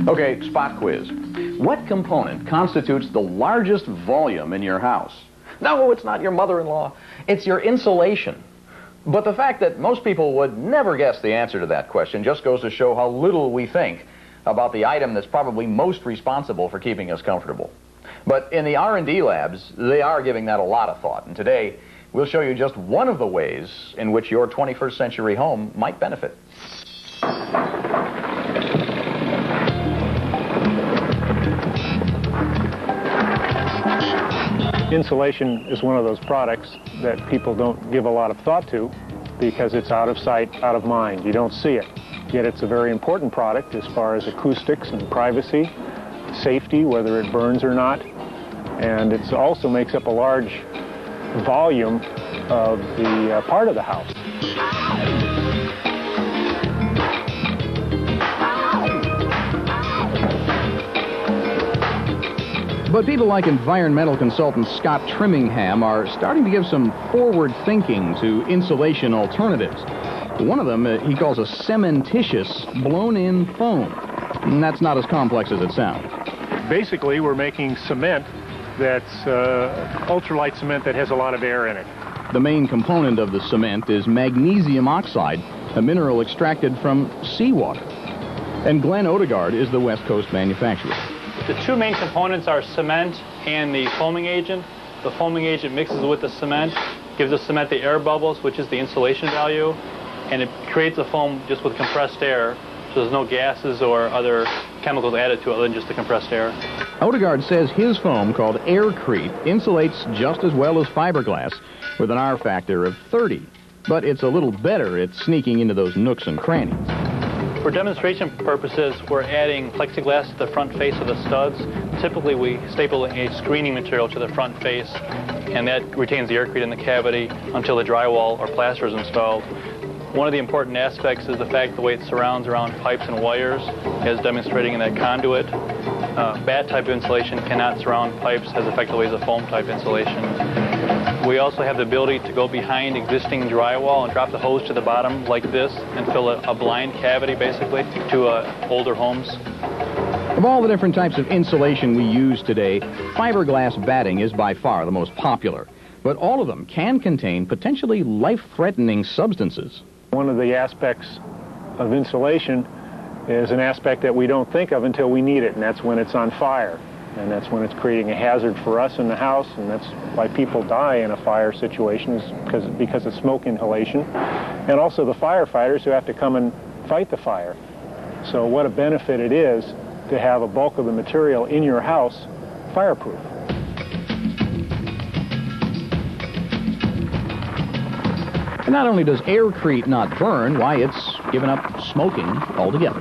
Okay, spot quiz. What component constitutes the largest volume in your house? No, it's not your mother-in-law. It's your insulation. But the fact that most people would never guess the answer to that question just goes to show how little we think about the item that's probably most responsible for keeping us comfortable. But in the R&D labs, they are giving that a lot of thought. And today, we'll show you just one of the ways in which your 21st century home might benefit. Insulation is one of those products that people don't give a lot of thought to because it's out of sight, out of mind. You don't see it. Yet it's a very important product as far as acoustics and privacy, safety, whether it burns or not. And it also makes up a large volume of the part of the house. But people like environmental consultant Scott Trimmingham are starting to give some forward thinking to insulation alternatives. One of them he calls a cementitious blown-in foam. And that's not as complex as it sounds. Basically, we're making cement that's ultralight cement that has a lot of air in it. The main component of the cement is magnesium oxide, a mineral extracted from seawater. And Glenn Odegaard is the West Coast manufacturer. The two main components are cement and the foaming agent. The foaming agent mixes with the cement, gives the cement the air bubbles, which is the insulation value, and it creates a foam just with compressed air, so there's no gases or other chemicals added to it other than just the compressed air. Odegaard says his foam, called Aircrete, insulates just as well as fiberglass with an R factor of 30. But it's a little better at sneaking into those nooks and crannies. For demonstration purposes, we're adding plexiglass to the front face of the studs. Typically, we staple a screening material to the front face, and that retains the aircrete in the cavity until the drywall or plaster is installed. One of the important aspects is the fact the way it surrounds around pipes and wires, as demonstrating in that conduit. Bat-type insulation cannot surround pipes as effectively as a foam-type insulation. We also have the ability to go behind existing drywall and drop the hose to the bottom like this and fill a blind cavity, basically, to older homes. Of all the different types of insulation we use today, fiberglass batting is by far the most popular. But all of them can contain potentially life-threatening substances. One of the aspects of insulation is an aspect that we don't think of until we need it, and that's when it's on fire. And that's when it's creating a hazard for us in the house, and that's why people die in a fire situation, is because of smoke inhalation. And also the firefighters who have to come and fight the fire. So what a benefit it is to have a bulk of the material in your house fireproof. And not only does Aircrete not burn, why, it's given up smoking altogether.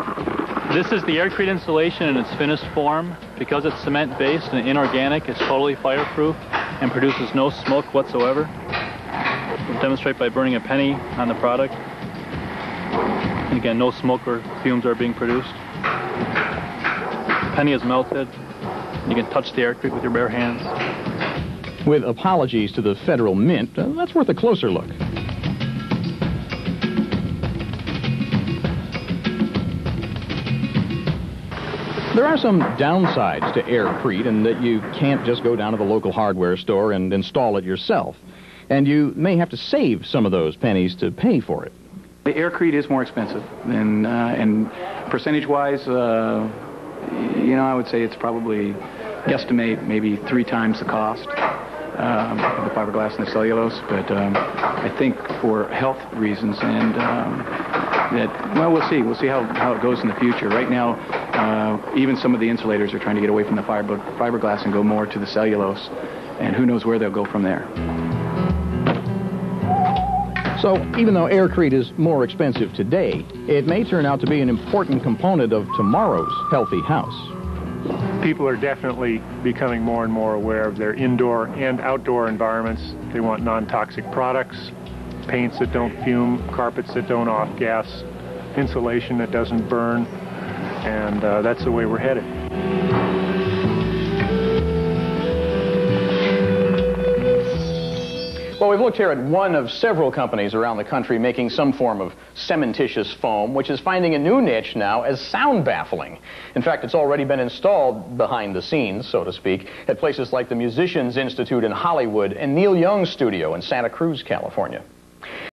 This is the Aircrete insulation in its finished form. Because it's cement-based and inorganic, it's totally fireproof and produces no smoke whatsoever. We'll demonstrate by burning a penny on the product. And again, no smoke or fumes are being produced. The penny is melted. You can touch the Aircrete with your bare hands. With apologies to the Federal Mint, that's worth a closer look. There are some downsides to Aircrete in that you can't just go down to the local hardware store and install it yourself. And you may have to save some of those pennies to pay for it. The Aircrete is more expensive, and percentage-wise, I would say it's probably, guesstimate, maybe 3 times the cost of the fiberglass and the cellulose. But I think for health reasons and we'll see. We'll see how it goes in the future. Right now, even some of the insulators are trying to get away from the fiberglass and go more to the cellulose, and who knows where they'll go from there. So even though Aircrete is more expensive today, it may turn out to be an important component of tomorrow's healthy house. People are definitely becoming more and more aware of their indoor and outdoor environments. They want non-toxic products, paints that don't fume, carpets that don't off-gas, insulation that doesn't burn, and that's the way we're headed. Well, we've looked here at one of several companies around the country making some form of cementitious foam, which is finding a new niche now as sound baffling. In fact, it's already been installed behind the scenes, so to speak, at places like the Musicians Institute in Hollywood and Neil Young's studio in Santa Cruz, California.